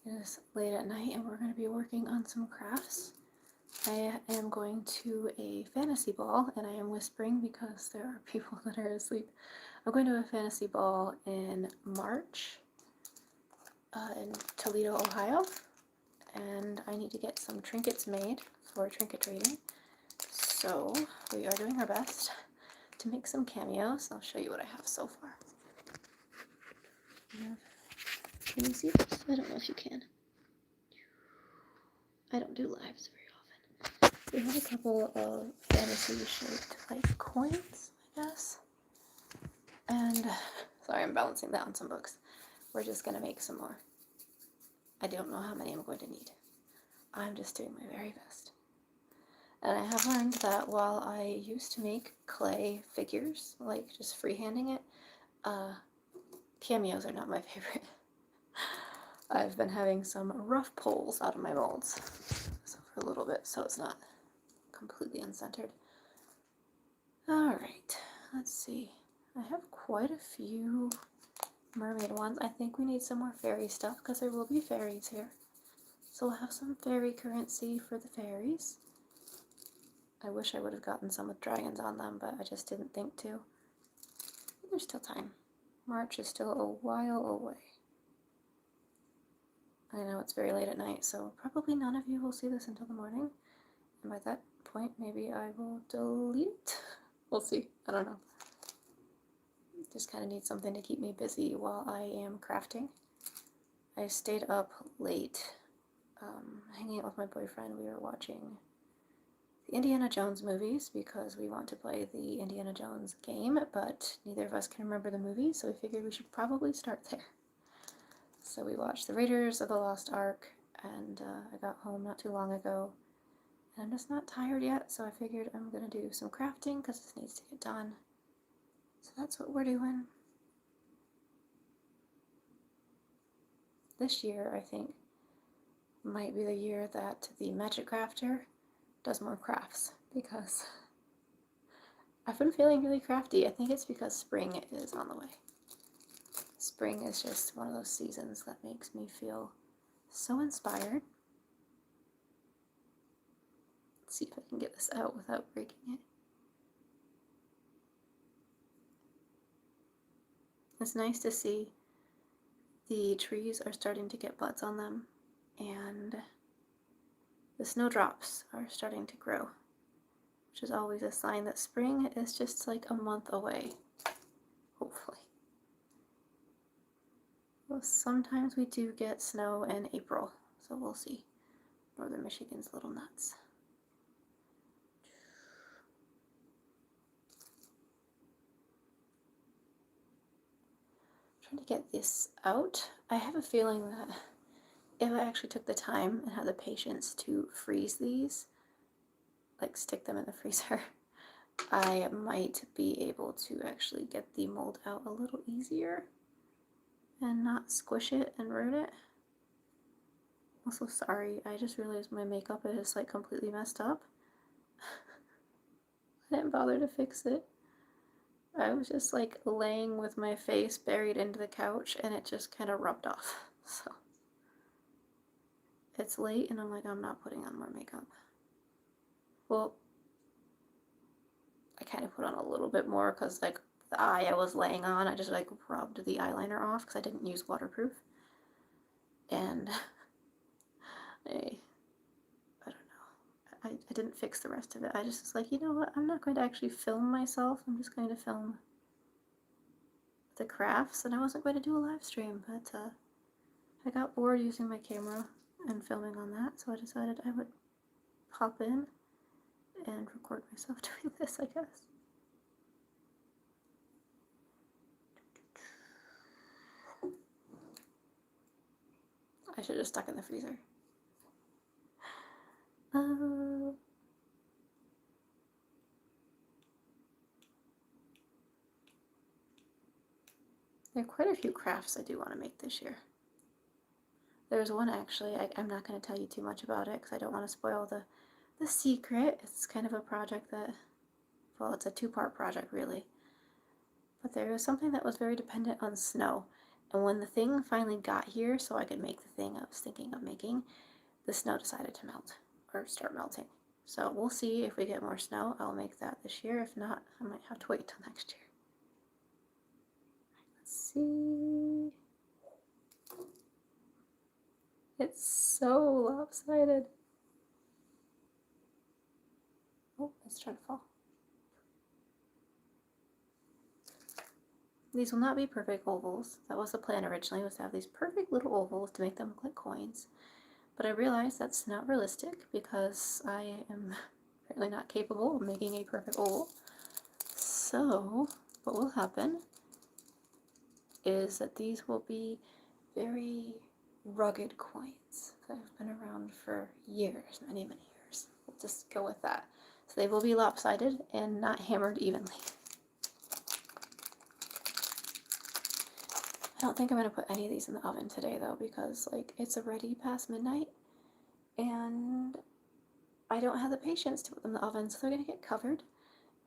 It is late at night and we're going to be working on some crafts. I am going to a fantasy ball, and I am whispering because there are people that are asleep. I'm going to a fantasy ball in March in Toledo, Ohio, and I need to get some trinkets made for Trinket Trading. So we are doing our best to make some cameos. I'll show you what I have so far. Can you see this? I don't know if you can. I don't do lives very often. We have a couple of fantasy-shaped like coins, I guess. And sorry, I'm balancing that on some books. We're just gonna make some more. I don't know how many I'm going to need. I'm just doing my very best. And I have learned that while I used to make clay figures, like just freehanding it, cameos are not my favorite. I've been having some rough pulls out of my molds so for a little bit, so it's not completely uncentered. Alright, let's see. I have quite a few mermaid ones. I think we need some more fairy stuff because there will be fairies here. So we'll have some fairy currency for the fairies. I wish I would have gotten some with dragons on them, but I just didn't think to. There's still time. March is still a while away. I know it's very late at night, so probably none of you will see this until the morning. And by that point, maybe I will delete it. We'll see. I don't know. Just kind of need something to keep me busy while I am crafting. I stayed up late hanging out with my boyfriend. We were watching the Indiana Jones movies because we want to play the Indiana Jones game, but neither of us can remember the movie, so we figured we should probably start there. So we watched the Raiders of the Lost Ark, and I got home not too long ago, and I'm just not tired yet, so I figured I'm going to do some crafting because this needs to get done. So that's what we're doing. This year, I think, might be the year that the Magic Crafter does more crafts, because I've been feeling really crafty. I think it's because spring is on the way. Spring is just one of those seasons that makes me feel so inspired. Let's see if I can get this out without breaking it. It's nice to see the trees are starting to get buds on them, and the snowdrops are starting to grow, which is always a sign that spring is just like a month away, hopefully. Well, sometimes we do get snow in April, so we'll see. Northern Michigan's a little nuts. I'm trying to get this out. I have a feeling that if I actually took the time and had the patience to freeze these, like stick them in the freezer, I might be able to actually get the mold out a little easier and not squish it and ruin it. Also, sorry, I just realized my makeup is like completely messed up. I didn't bother to fix it. I was just like laying with my face buried into the couch and it just kind of rubbed off. So it's late and I'm like, I'm not putting on more makeup. Well, I kind of put on a little bit more because like the eye I was laying on, I just like rubbed the eyeliner off because I didn't use waterproof. And I don't know. I didn't fix the rest of it. I just was like, you know what? I'm not going to actually film myself. I'm just going to film the crafts, and I wasn't going to do a live stream, but I got bored using my camera and filming on that, so I decided I would pop in and record myself doing this, I guess. I should have stuck in the freezer. There are quite a few crafts I do want to make this year. There's one actually, I'm not going to tell you too much about it because I don't want to spoil the secret. It's kind of a project that, well, it's a two-part project really. But there was something that was very dependent on snow, And when the thing finally got here so I could make the thing I was thinking of making, the snow decided to melt or start melting. So we'll see if we get more snow. I'll make that this year. If not, I might have to wait till next year. Let's see. It's so lopsided. Oh, it's trying to fall. These will not be perfect ovals. That was the plan originally, was to have these perfect little ovals to make them look like coins. But I realized that's not realistic because I am apparently not capable of making a perfect oval. So what will happen is that these will be very rugged coins that have been around for years, many, many years. We'll just go with that. So they will be lopsided and not hammered evenly. I don't think I'm going to put any of these in the oven today though, because like it's already past midnight and I don't have the patience to put them in the oven, so they're going to get covered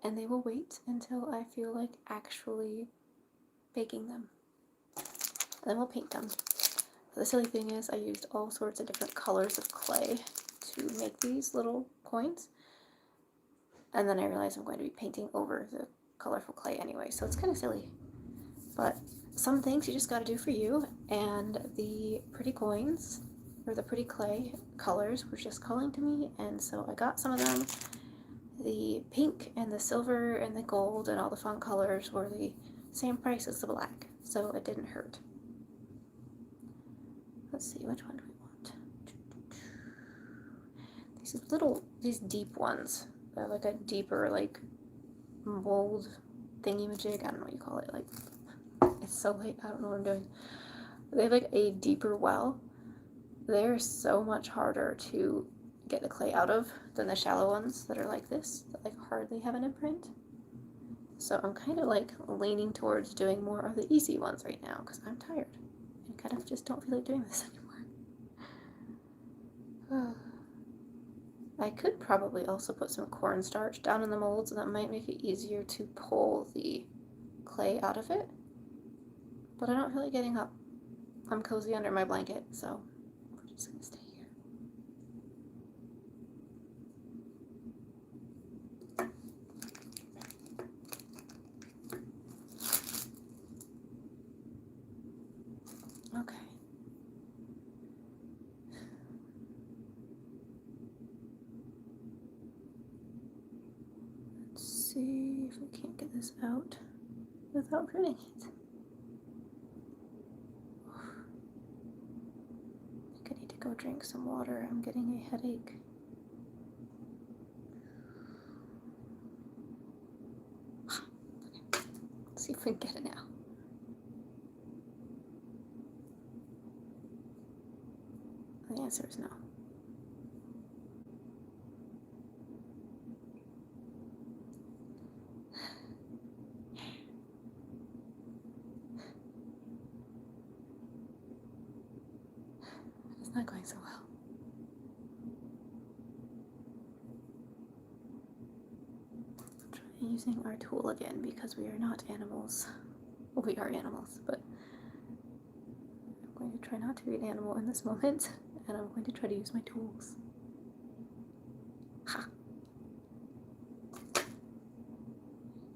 and they will wait until I feel like actually baking them. Then we'll paint them. The silly thing is I used all sorts of different colors of clay to make these little coins, and then I realized I'm going to be painting over the colorful clay anyway, so it's kind of silly. But some things you just got to do for you, and the pretty coins or the pretty clay colors were just calling to me, and so I got some of them. The pink and the silver and the gold and all the fun colors were the same price as the black, so it didn't hurt. Let's see, which one do we want? These deep ones. They're like a deeper, like, mold thingy-majig. I don't know what you call it. Like, it's so late, I don't know what I'm doing. They have like a deeper well. They're so much harder to get the clay out of than the shallow ones that are like this, that like hardly have an imprint. So I'm kind of like leaning towards doing more of the easy ones right now because I'm tired and kind of just don't feel like doing this anymore. I could probably also put some cornstarch down in the molds, and that might make it easier to pull the clay out of it, but I don't feel like getting up. I'm cozy under my blanket, so we're just gonna stay here. Okay. Let's see if we can't get this out without hurting it. I think I need to go drink some water. I'm getting a headache. Okay. Let's see if we can get it now. The answer is no. It's not going so well. Try using our tool again because we are not animals. Well, we are animals, but I'm going to try not to be an animal in this moment, and I'm going to try to use my tools. Ha!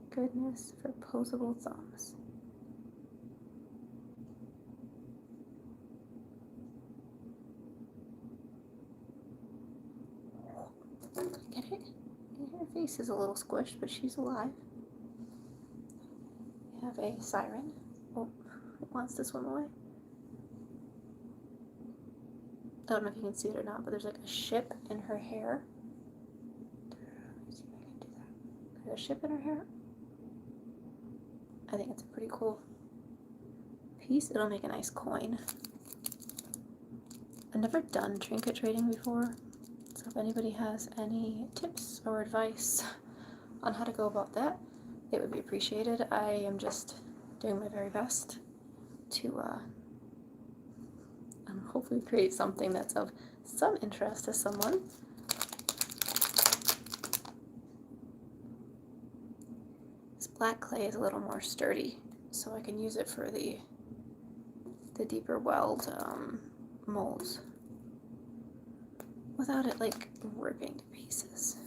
Goodness for posable thumbs. Get it? Her face is a little squished, but she's alive. We have a siren. Oh, it wants to swim away. I don't know if you can see it or not, but there's like a ship in her hair. Let me see if I can do that. There's a ship in her hair. I think it's a pretty cool piece. It'll make a nice coin. I've never done trinket trading before, so if anybody has any tips or advice on how to go about that, it would be appreciated. I am just doing my very best to hopefully create something that's of some interest to someone. This black clay is a little more sturdy, so I can use it for the the deeper weld molds without it like ripping to pieces.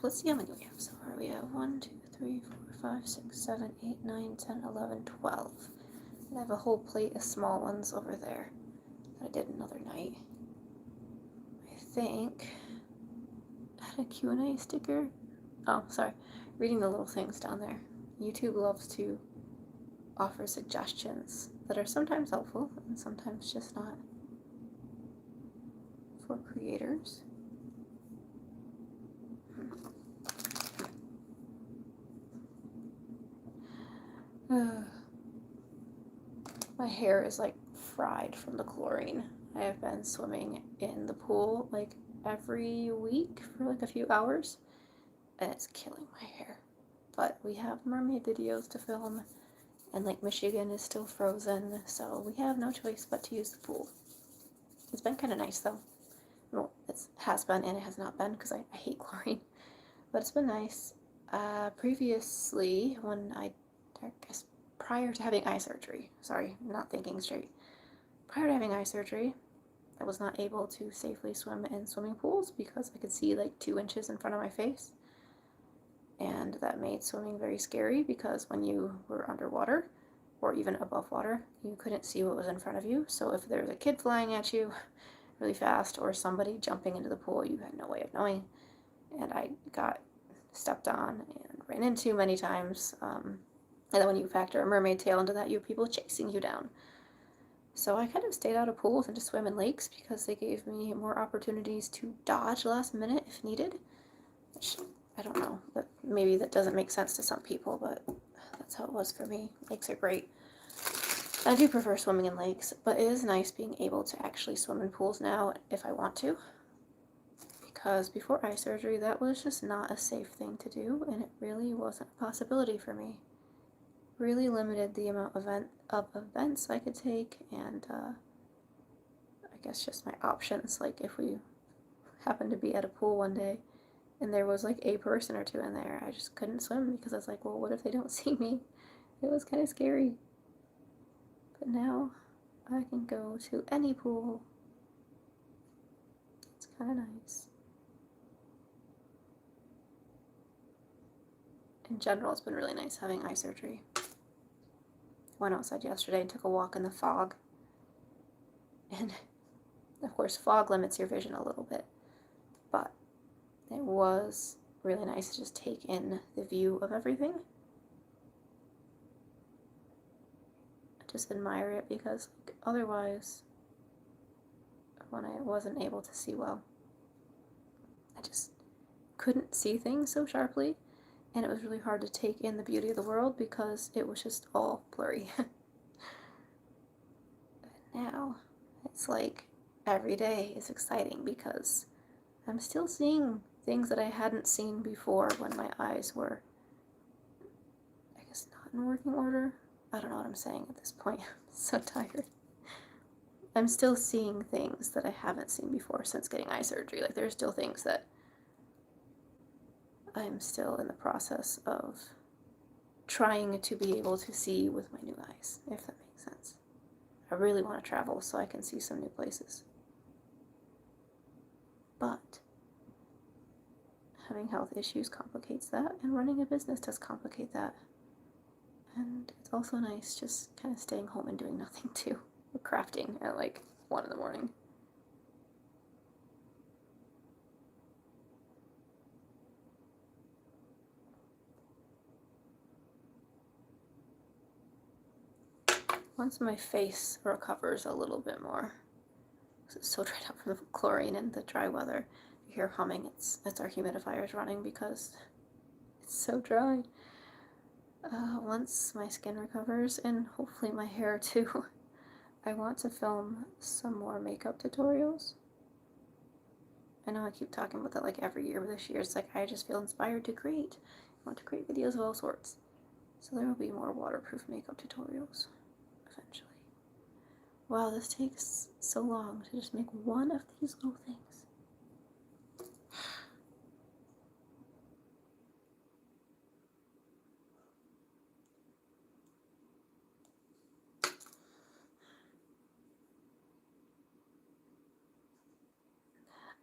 Let's see how many we have so far. We have 1, 2, 3, 4, 5, 6, 7, 8, 9, 10, 11, 12. And I have a whole plate of small ones over there that I did another night. I think I had a Q&A sticker. Oh, sorry. Reading the little things down there. YouTube loves to offer suggestions that are sometimes helpful and sometimes just not for creators. My hair is like fried from the chlorine. I have been swimming in the pool like every week for like a few hours, and it's killing my hair. But we have mermaid videos to film, and Lake Michigan is still frozen, so we have no choice but to use the pool. It's been kind of nice though. Well, it has been and it has not been because I hate chlorine, but it's been nice. Previously, prior to having eye surgery, sorry, I'm not thinking straight. Prior to having eye surgery, I was not able to safely swim in swimming pools because I could see like 2 inches in front of my face. And that made swimming very scary because when you were underwater or even above water, you couldn't see what was in front of you. So if there was a kid flying at you really fast or somebody jumping into the pool, you had no way of knowing. And I got stepped on and ran into many times. And then when you factor a mermaid tail into that, you have people chasing you down. So I kind of stayed out of pools and just swam in lakes because they gave me more opportunities to dodge last minute if needed. Which, I don't know, but maybe that doesn't make sense to some people, but that's how it was for me. Lakes are great. I do prefer swimming in lakes, but it is nice being able to actually swim in pools now if I want to. Because before eye surgery, that was just not a safe thing to do, and it really wasn't a possibility for me. Really limited the amount of events I could take, and I guess just my options. Like if we happened to be at a pool one day and there was like a person or two in there, I just couldn't swim because I was like, well, what if they don't see me? It was kind of scary. But now I can go to any pool. It's kind of nice. In general, it's been really nice having eye surgery. Went outside yesterday and took a walk in the fog. And of course, fog limits your vision a little bit. But it was really nice to just take in the view of everything. I just admire it because otherwise, when I wasn't able to see well, I just couldn't see things so sharply. And it was really hard to take in the beauty of the world because it was just all blurry. But now, it's like every day is exciting because I'm still seeing things that I hadn't seen before when my eyes were, I guess, not in working order. I don't know what I'm saying at this point. I'm so tired. I'm still seeing things that I haven't seen before since getting eye surgery. Like, there's still things that I'm still in the process of trying to be able to see with my new eyes, if that makes sense. I really want to travel so I can see some new places. But having health issues complicates that, and running a business does complicate that. And it's also nice just kind of staying home and doing nothing too. Or crafting at like 1 in the morning. Once my face recovers a little bit more, because it's so dried out from the chlorine and the dry weather, you hear humming, it's our humidifiers running because it's so dry. Once my skin recovers, and hopefully my hair too, I want to film some more makeup tutorials. I know I keep talking about that like every year, but this year it's like I just feel inspired to create. I want to create videos of all sorts. So there will be more waterproof makeup tutorials eventually. Wow, this takes so long to just make one of these little things.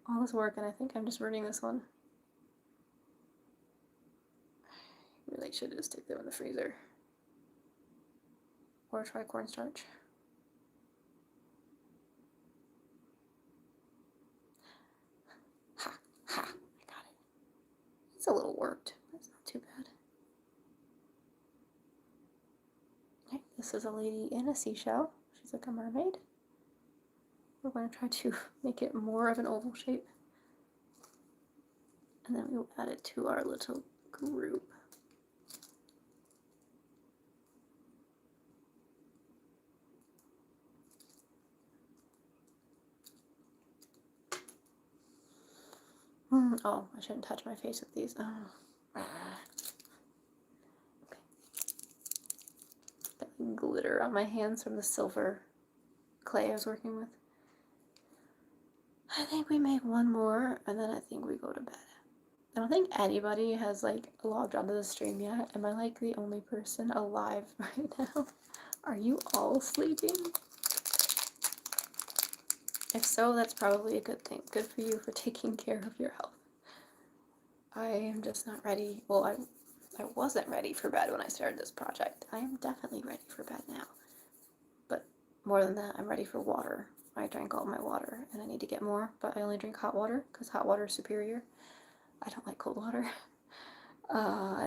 all this work, and I think I'm just ruining this one. I really should just stick them in the freezer. Or try cornstarch. Ha! Ha! I got it. It's a little warped, but it's not too bad. Okay, this is a lady in a seashell. She's like a mermaid. We're going to try to make it more of an oval shape. And then we'll add it to our little group. Oh, I shouldn't touch my face with these. Oh. Okay. Got glitter on my hands from the silver clay I was working with. I think we make one more, and then I think we go to bed. I don't think anybody has like logged onto the stream yet. Am I like the only person alive right now? Are you all sleeping? If so, that's probably a good thing. Good for you for taking care of your health. I am just not ready. Well, I wasn't ready for bed when I started this project. I am definitely ready for bed now. But more than that, I'm ready for water. I drank all my water and I need to get more, but I only drink hot water because hot water is superior. I don't like cold water.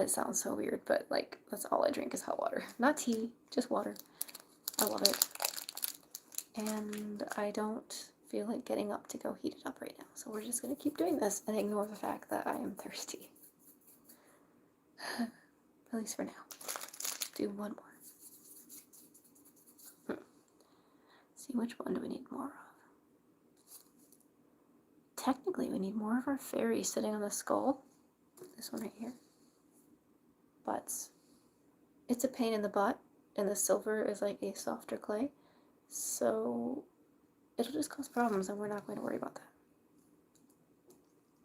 It sounds so weird, but like that's all I drink is hot water. Not tea, just water. I love it. And I don't feel like getting up to go heat it up right now. So we're just going to keep doing this and ignore the fact that I am thirsty. At least for now. Do one more. See, which one do we need more of? Technically, we need more of our fairy sitting on the skull. This one right here. But it's a pain in the butt, and the silver is like a softer clay. So it'll just cause problems, and we're not going to worry about that.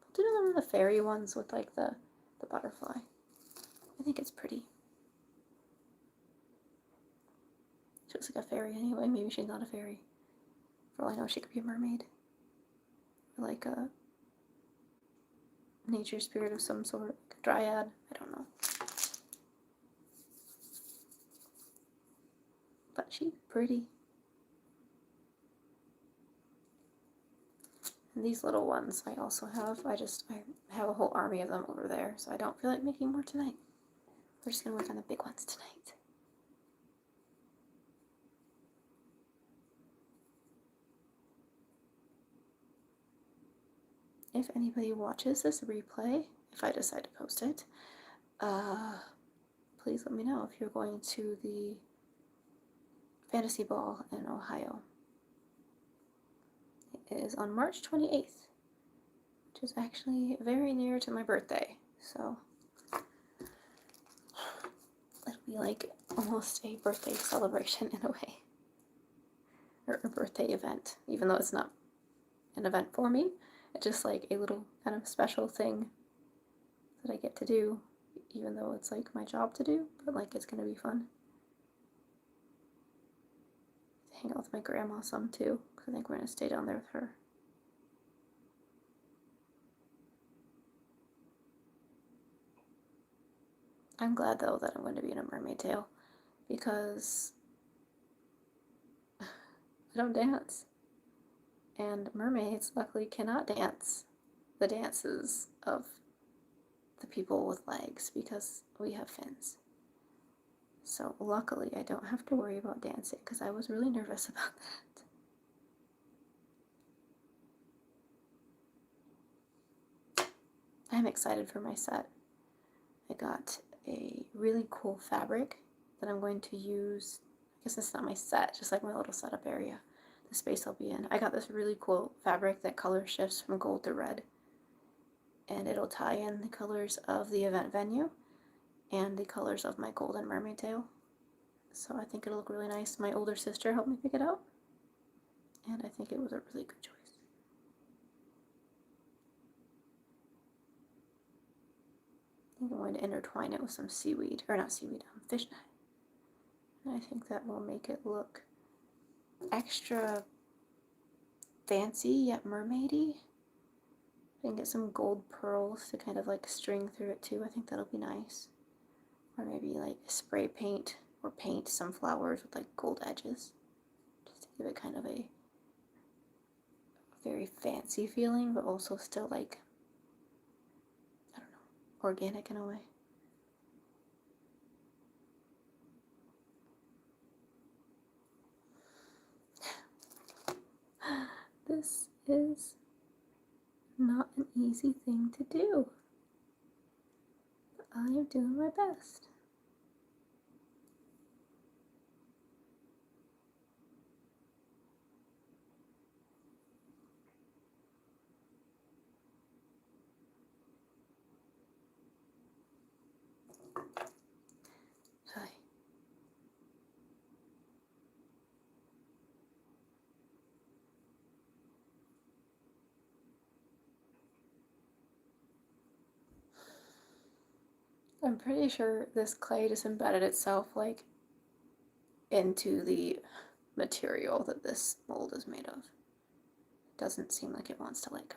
We'll do one of the fairy ones with like the butterfly. I think it's pretty. She looks like a fairy anyway. Maybe she's not a fairy. For all I know, she could be a mermaid. Or like a nature spirit of some sort. Like a dryad. I don't know. But she's pretty. And these little ones I also have. I have a whole army of them over there, so I don't feel like making more tonight. We're just going to work on the big ones tonight. If anybody watches this replay, if I decide to post it, please let me know if you're going to the Fantasy Ball in Ohio. It is on March 28th, which is actually very near to my birthday, so it'll be like almost a birthday celebration in a way, or a birthday event, even though it's not an event for me. It's just like a little kind of special thing that I get to do, even though it's like my job to do, but like it's gonna be fun. Hang out with my grandma some too, because I think we're gonna stay down there with her. I'm glad though that I'm going to be in a mermaid tail, because I don't dance. And mermaids luckily cannot dance the dances of the people with legs because we have fins. So luckily I don't have to worry about dancing, because I was really nervous about that. I'm excited for my set. I got a really cool fabric that I'm going to use. I guess it's not my set, just like my little setup area, the space I'll be in. I got this really cool fabric that color shifts from gold to red, and it'll tie in the colors of the event venue and the colors of my golden mermaid tail. So I think it'll look really nice. My older sister helped me pick it out, and I think it was a really good choice. I think I'm going to intertwine it with some seaweed, or not seaweed, fishnet. And I think that will make it look extra fancy yet mermaidy. I can get some gold pearls to kind of like string through it too. I think that'll be nice. Or maybe like spray paint or paint some flowers with like gold edges. Just to give it kind of a very fancy feeling, but also still like, I don't know, organic in a way. This is not an easy thing to do, but I am doing my best. Hi. I'm pretty sure this clay just embedded itself like into the material that this mold is made of. It doesn't seem like it wants to let go.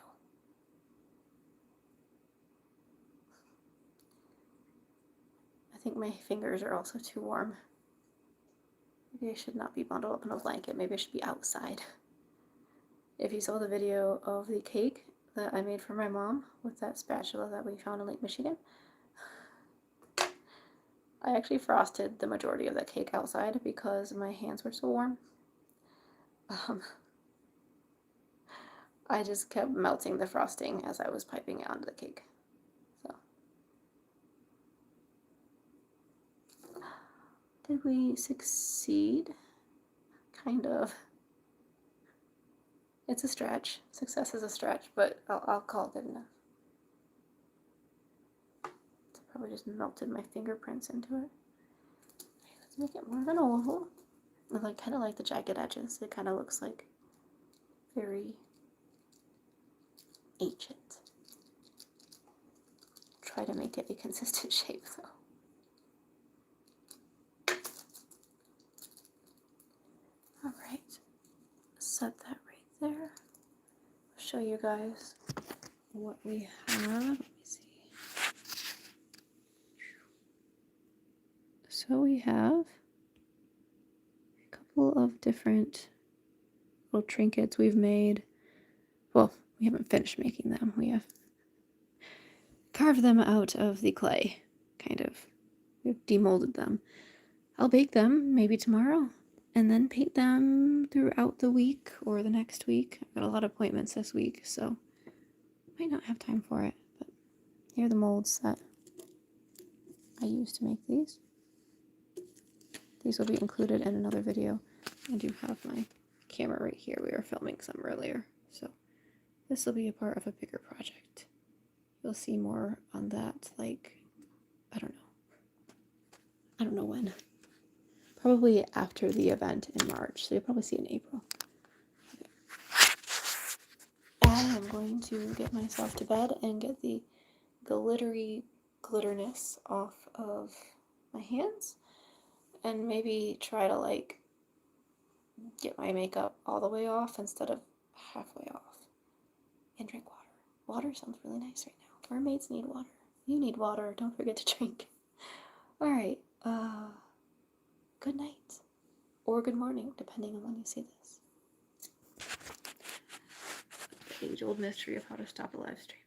I think my fingers are also too warm. Maybe I should not be bundled up in a blanket. Maybe I should be outside. If you saw the video of the cake that I made for my mom with that spatula that we found in Lake Michigan, I actually frosted the majority of that cake outside because my hands were so warm. I just kept melting the frosting as I was piping it onto the cake. So, did we succeed? Kind of. It's a stretch. Success is a stretch, but I'll call it good enough. So probably just melted my fingerprints into it. Okay, let's make it more of an oval. I like kind of like the jagged edges. It kind of looks like very ancient. Try to make it a consistent shape though. All right, set that right there. I'll show you guys what we have. Let me see. So we have a couple of different little trinkets we've made. Well, we haven't finished making them. We have carved them out of the clay, kind of. We've demolded them. I'll bake them maybe tomorrow and then paint them throughout the week or the next week. I've got a lot of appointments this week, so might not have time for it, but here are the molds that I used to make these. These will be included in another video. I do have my camera right here. We were filming some earlier, so this will be a part of a bigger project. You'll see more on that, like, I don't know when. Probably after the event in March, so you'll probably see it in April. Okay. I am going to get myself to bed and get the glittery glitterness off of my hands, and maybe try to like get my makeup all the way off instead of halfway off, and drink water. Water sounds really nice right now. Mermaids need water. You need water. Don't forget to drink. All right. Good night or good morning, depending on when you see this. The age-old mystery of how to stop a live stream.